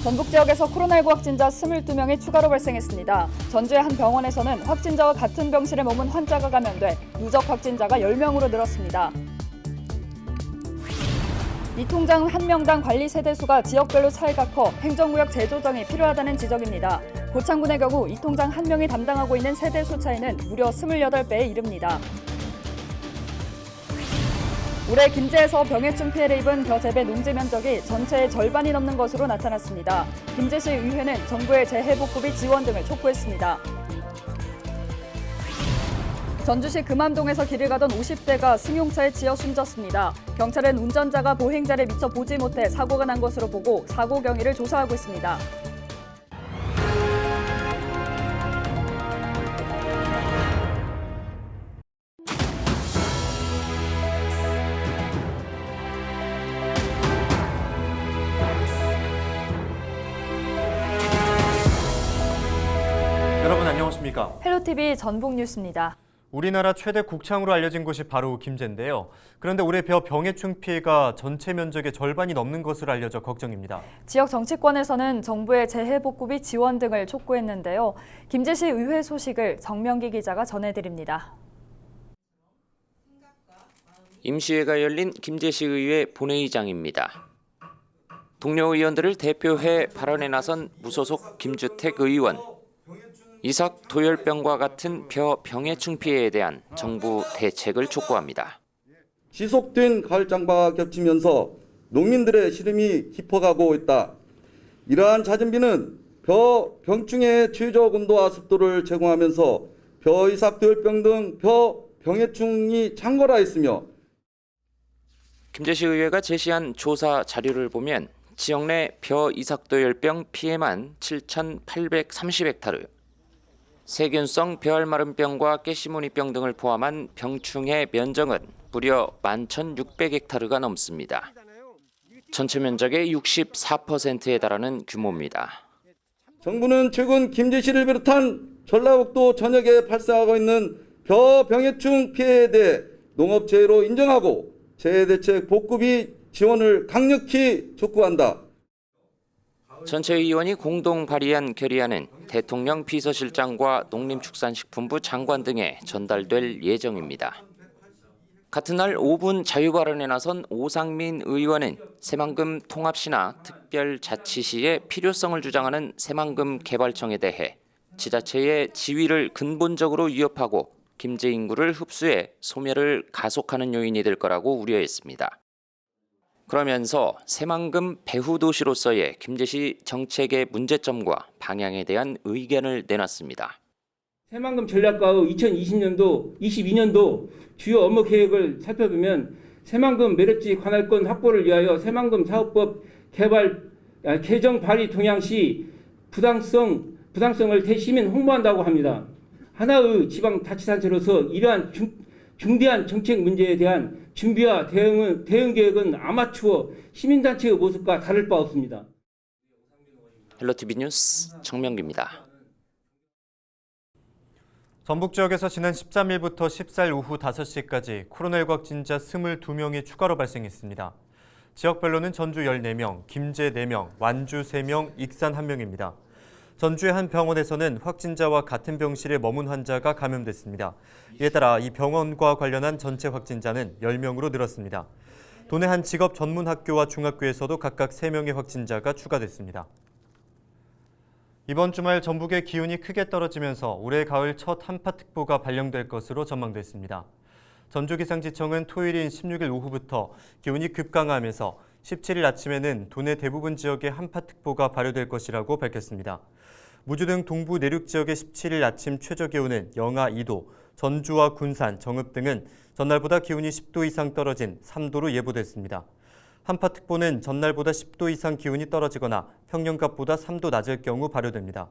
전북 지역에서 코로나19 확진자 22명이 추가로 발생했습니다. 전주의 한 병원에서는 확진자와 같은 병실에 머문 환자가 감염돼 누적 확진자가 10명으로 늘었습니다. 이 통장 한 명당 관리 세대수가 지역별로 차이가 커 행정구역 재조정이 필요하다는 지적입니다. 고창군의 경우 이 통장 한 명이 담당하고 있는 세대수 차이는 무려 28배에 이릅니다. 올해 김제에서 병해충 피해를 입은 벼 재배 농지 면적이 전체의 절반이 넘는 것으로 나타났습니다. 김제시 의회는 정부의 재해복구비 지원 등을 촉구했습니다. 전주시 금암동에서 길을 가던 50대가 승용차에 치여 숨졌습니다. 경찰은 운전자가 보행자를 미처 보지 못해 사고가 난 것으로 보고 사고 경위를 조사하고 있습니다. 여러분 안녕하십니까? 헬로티비 전북 뉴스입니다. 우리나라 최대 곡창으로 알려진 곳이 바로 김제인데요. 그런데 올해 벼 병해충 피해가 전체 면적의 절반이 넘는 것으로 알려져 걱정입니다. 지역 정치권에서는 정부의 재해복구비 지원 등을 촉구했는데요. 김제시 의회 소식을 정명기 기자가 전해드립니다. 임시회가 열린 김제시 의회 본회의장입니다. 동료 의원들을 대표해 발언에 나선 무소속 김주택 의원. 이삭 도열병과 같은 벼 병해충 피해에 대한 정부 대책을 촉구합니다. 지속된 가을 장마가 겹치면서 농민들의 시름이 깊어가고 있다. 이러한 잦은 벼 병충해의 최적 온도와 습도를 제공하면서 벼 이삭 도열병 등 벼 병해충이 창궐하였으며 김제시 의회가 제시한 조사 자료를 보면 지역 내 벼 이삭 도열병 피해만 7,830헥타르, 세균성 벼알마름병과 깨시무늬병 등을 포함한 병충해 면적은 무려 11,600헥타르가 넘습니다. 전체 면적의 64%에 달하는 규모입니다. 정부는 최근 김제시를 비롯한 전라북도 전역에 발생하고 있는 벼 병해충 피해에 대해 농업재해로 인정하고 재해대책 복구비 지원을 강력히 촉구한다. 전체 의원이 공동 발의한 결의안은 대통령 비서실장과 농림축산식품부 장관 등에 전달될 예정입니다. 같은 날 5분 자유발언에 나선 오상민 의원은 새만금 통합시나 특별자치시의 필요성을 주장하는 새만금 개발청에 대해 지자체의 지위를 근본적으로 위협하고 김제 인구를 흡수해 소멸을 가속하는 요인이 될 거라고 우려했습니다. 그러면서 새만금 배후도시로서의 김제시 정책의 문제점과 방향에 대한 의견을 내놨습니다. 새만금 전략과의 2020년도, 22년도 주요 업무 계획을 살펴보면 새만금 매력지 관할권 확보를 위하여 새만금 사업법 개정 발의 동향 시 부당성을 대시민 홍보한다고 합니다. 하나의 지방자치단체로서 이러한 중대한 정책 문제에 대한 준비와 대응 계획은 아마추어 시민단체의 모습과 다를 바 없습니다. 헬로티비 뉴스 정명기입니다. 전북 지역에서 지난 13일부터 14일 오후 5시까지 코로나19 확진자 22명이 추가로 발생했습니다. 지역별로는 전주 14명, 김제 4명, 완주 3명, 익산 1명입니다. 전주의 한 병원에서는 확진자와 같은 병실에 머문 환자가 감염됐습니다. 이에 따라 이 병원과 관련한 전체 확진자는 10명으로 늘었습니다. 도내 한 직업 전문 학교와 중학교에서도 각각 3명의 확진자가 추가됐습니다. 이번 주말 전북의 기온이 크게 떨어지면서 올해 가을 첫 한파특보가 발령될 것으로 전망됐습니다. 전주기상지청은 토요일인 16일 오후부터 기온이 급강하면서 17일 아침에는 도내 대부분 지역에 한파특보가 발효될 것이라고 밝혔습니다. 무주 등 동부 내륙 지역의 17일 아침 최저기온은 영하 2도, 전주와 군산, 정읍 등은 전날보다 기온이 10도 이상 떨어진 3도로 예보됐습니다. 한파특보는 전날보다 10도 이상 기온이 떨어지거나 평년값보다 3도 낮을 경우 발효됩니다.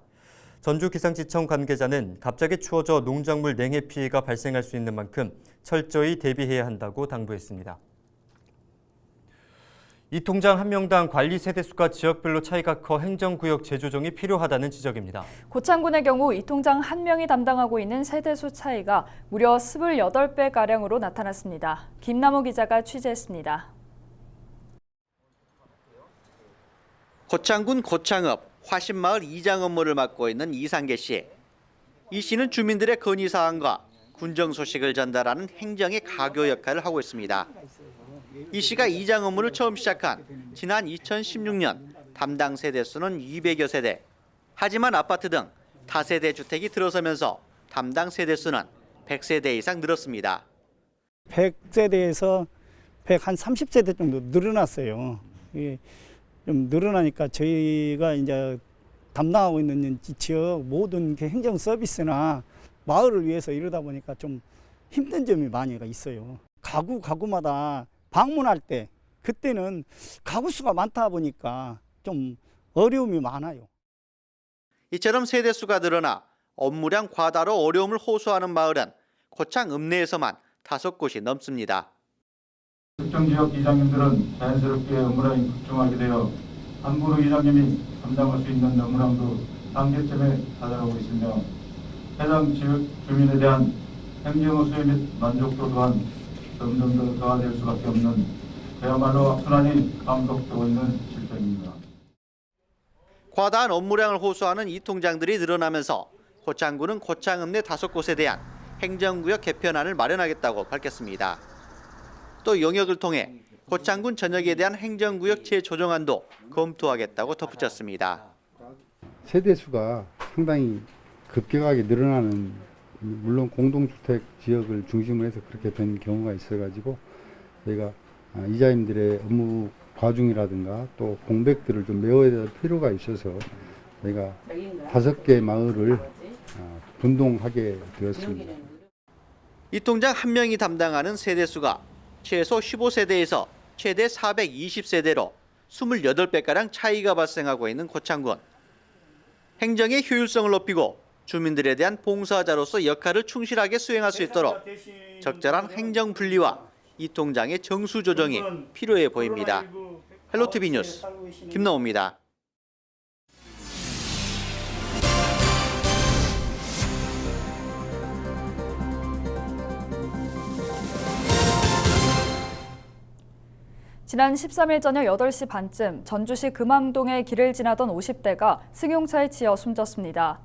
전주기상지청 관계자는 갑자기 추워져 농작물 냉해 피해가 발생할 수 있는 만큼 철저히 대비해야 한다고 당부했습니다. 이 통장 한 명당 관리 세대수가 지역별로 차이가 커 행정구역 재조정이 필요하다는 지적입니다. 고창군의 경우 이 통장 한 명이 담당하고 있는 세대수 차이가 무려 28배가량으로 나타났습니다. 김남호 기자가 취재했습니다. 고창군 고창읍 화신마을 이장 업무를 맡고 있는 이상계 씨. 이 씨는 주민들의 건의사항과 군정 소식을 전달하는 행정의 가교 역할을 하고 있습니다. 이 씨가 이장 업무를 처음 시작한 지난 2016년 담당 세대수는 200여 세대. 하지만 아파트 등 다세대 주택이 들어서면서 담당 세대수는 100세대 이상 늘었습니다. 100세대에서 130세대 정도 늘어났어요. 이게 좀 늘어나니까 저희가 이제 담당하고 있는 지역 모든 행정 서비스나 마을을 위해서 이러다 보니까 좀 힘든 점이 많이 있어요. 가구마다 방문할 때 그때는 가구 수가 많다 보니까 좀 어려움이 많아요. 이처럼 세대수가 늘어나 업무량 과다로 어려움을 호소하는 마을은 고창 읍내에서만 5곳이 넘습니다. 특정 지역 이장님들은 자연스럽게 업무량이 급증하게 되어 함부로 이장님이 담당할 수 있는 업무량도 한계점에 다다르고 있으며 해당 지역 주민에 대한 행정 수요 및 만족도 또한 점점 더 더해질 수밖에 없는 그야말로 악순환이 감속되고 있는 실정입니다. 과다한 업무량을 호소하는 이 통장들이 늘어나면서 고창군은 고창읍 내 5곳에 대한 행정구역 개편안을 마련하겠다고 밝혔습니다. 또 용역을 통해 고창군 전역에 대한 행정구역 재조정안도 검토하겠다고 덧붙였습니다. 세대수가 상당히 급격하게 늘어나는, 물론 공동주택 지역을 중심으로 해서 그렇게 된 경우가 있어가지고 저희가 이자님들의 업무 과중이라든가 또 공백들을 좀 메워야 될 필요가 있어서 저희가 5개 마을을 분동하게 되었습니다. 이 통장 한 명이 담당하는 세대수가 최소 15세대에서 최대 420세대로 28배가량 차이가 발생하고 있는 고창군. 행정의 효율성을 높이고 주민들에 대한 봉사자로서 역할을 충실하게 수행할 수 있도록 적절한 행정 분리와 이 통장의 정수 조정이 필요해 보입니다. 헬로티비 뉴스 김나옵니다. 지난 13일 저녁 8시 반쯤 전주시 금암동의 길을 지나던 50대가 승용차에 치여 숨졌습니다.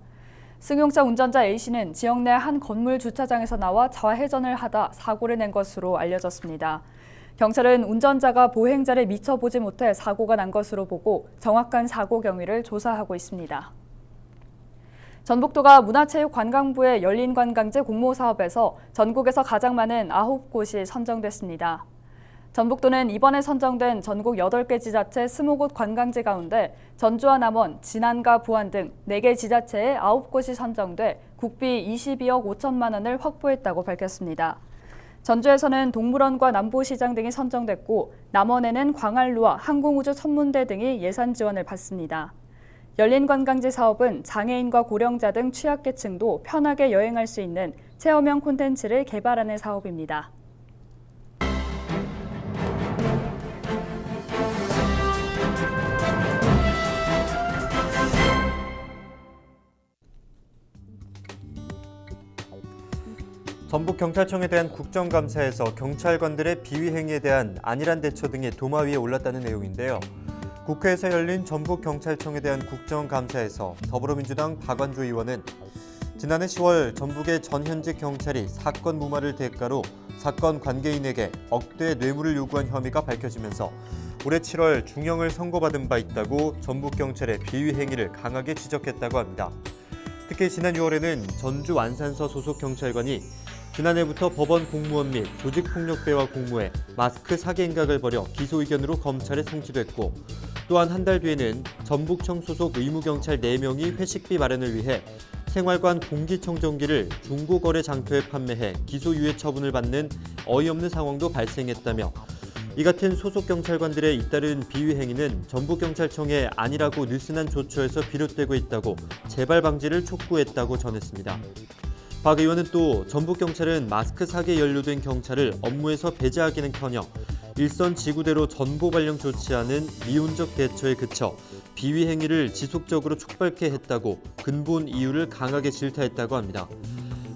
승용차 운전자 A씨는 지역 내 한 건물 주차장에서 나와 좌회전을 하다 사고를 낸 것으로 알려졌습니다. 경찰은 운전자가 보행자를 미처 보지 못해 사고가 난 것으로 보고 정확한 사고 경위를 조사하고 있습니다. 전북도가 문화체육관광부의 열린관광지 공모사업에서 전국에서 가장 많은 9곳이 선정됐습니다. 전북도는 이번에 선정된 전국 8개 지자체 20곳 관광지 가운데 전주와 남원, 진안과 부안 등 4개 지자체에 9곳이 선정돼 국비 22억 5천만 원을 확보했다고 밝혔습니다. 전주에서는 동물원과 남부시장 등이 선정됐고 남원에는 광안루와 항공우주천문대 등이 예산 지원을 받습니다. 열린관광지 사업은 장애인과 고령자 등 취약계층도 편하게 여행할 수 있는 체험형 콘텐츠를 개발하는 사업입니다. 전북경찰청에 대한 국정감사에서 경찰관들의 비위 행위에 대한 안일한 대처 등이 도마 위에 올랐다는 내용인데요. 국회에서 열린 전북경찰청에 대한 국정감사에서 더불어민주당 박완주 의원은 지난해 10월 전북의 전현직 경찰이 사건 무마를 대가로 사건 관계인에게 억대 뇌물을 요구한 혐의가 밝혀지면서 올해 7월 중형을 선고받은 바 있다고 전북경찰의 비위 행위를 강하게 지적했다고 합니다. 특히 지난 6월에는 전주 안산서 소속 경찰관이 지난해부터 법원 공무원 및 조직폭력배와 공모해 마스크 사기 행각을 벌여 기소 의견으로 검찰에 송치됐고 또한 한 달 뒤에는 전북청 소속 의무경찰 4명이 회식비 마련을 위해 생활관 공기청정기를 중고거래 장터에 판매해 기소유예 처분을 받는 어이없는 상황도 발생했다며 이 같은 소속 경찰관들의 잇따른 비위 행위는 전북경찰청의 안일하고 느슨한 조처에서 비롯되고 있다고 재발 방지를 촉구했다고 전했습니다. 박 의원은 또 전북경찰은 마스크 사기에 연루된 경찰을 업무에서 배제하기는커녕 일선 지구대로 전보 발령 조치하는 미온적 대처에 그쳐 비위 행위를 지속적으로 촉발케 했다고 근본 이유를 강하게 질타했다고 합니다.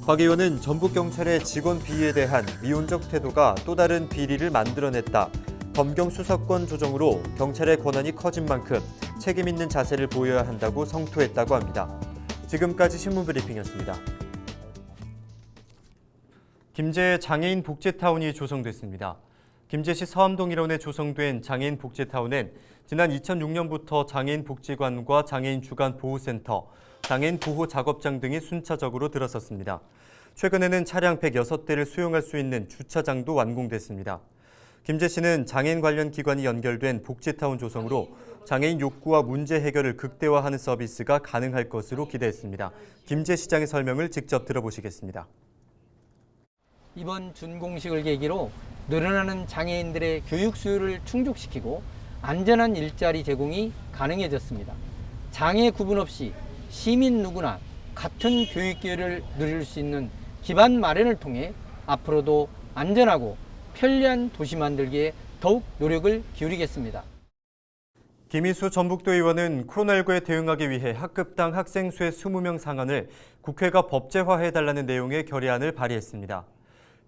박 의원은 전북경찰의 직원 비위에 대한 미온적 태도가 또 다른 비리를 만들어냈다. 검경 수사권 조정으로 경찰의 권한이 커진 만큼 책임 있는 자세를 보여야 한다고 성토했다고 합니다. 지금까지 신문브리핑이었습니다. 김제에 장애인 복지타운이 조성됐습니다. 김제시 서암동 일원에 조성된 장애인 복지타운엔 지난 2006년부터 장애인 복지관과 장애인 주간 보호센터, 장애인 보호 작업장 등이 순차적으로 들어섰습니다. 최근에는 차량 106대를 수용할 수 있는 주차장도 완공됐습니다. 김제시는 장애인 관련 기관이 연결된 복지타운 조성으로 장애인 욕구와 문제 해결을 극대화하는 서비스가 가능할 것으로 기대했습니다. 김제시장의 설명을 직접 들어보시겠습니다. 이번 준공식을 계기로 늘어나는 장애인들의 교육 수요를 충족시키고 안전한 일자리 제공이 가능해졌습니다. 장애 구분 없이 시민 누구나 같은 교육 기회를 누릴 수 있는 기반 마련을 통해 앞으로도 안전하고 편리한 도시 만들기에 더욱 노력을 기울이겠습니다. 김희수 전북도 의원은 코로나19에 대응하기 위해 학급당 학생 수의 20명 상한을 국회가 법제화해달라는 내용의 결의안을 발의했습니다.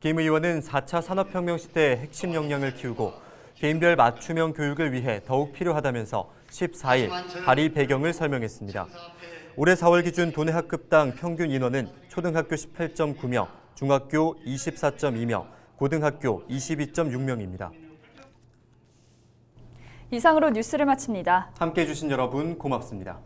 김 의원은 4차 산업혁명 시대의 핵심 역량을 키우고 개인별 맞춤형 교육을 위해 더욱 필요하다면서 14일 발의 배경을 설명했습니다. 올해 4월 기준 도내 학급당 평균 인원은 초등학교 18.9명, 중학교 24.2명, 고등학교 22.6명입니다. 이상으로 뉴스를 마칩니다. 함께해 주신 여러분 고맙습니다.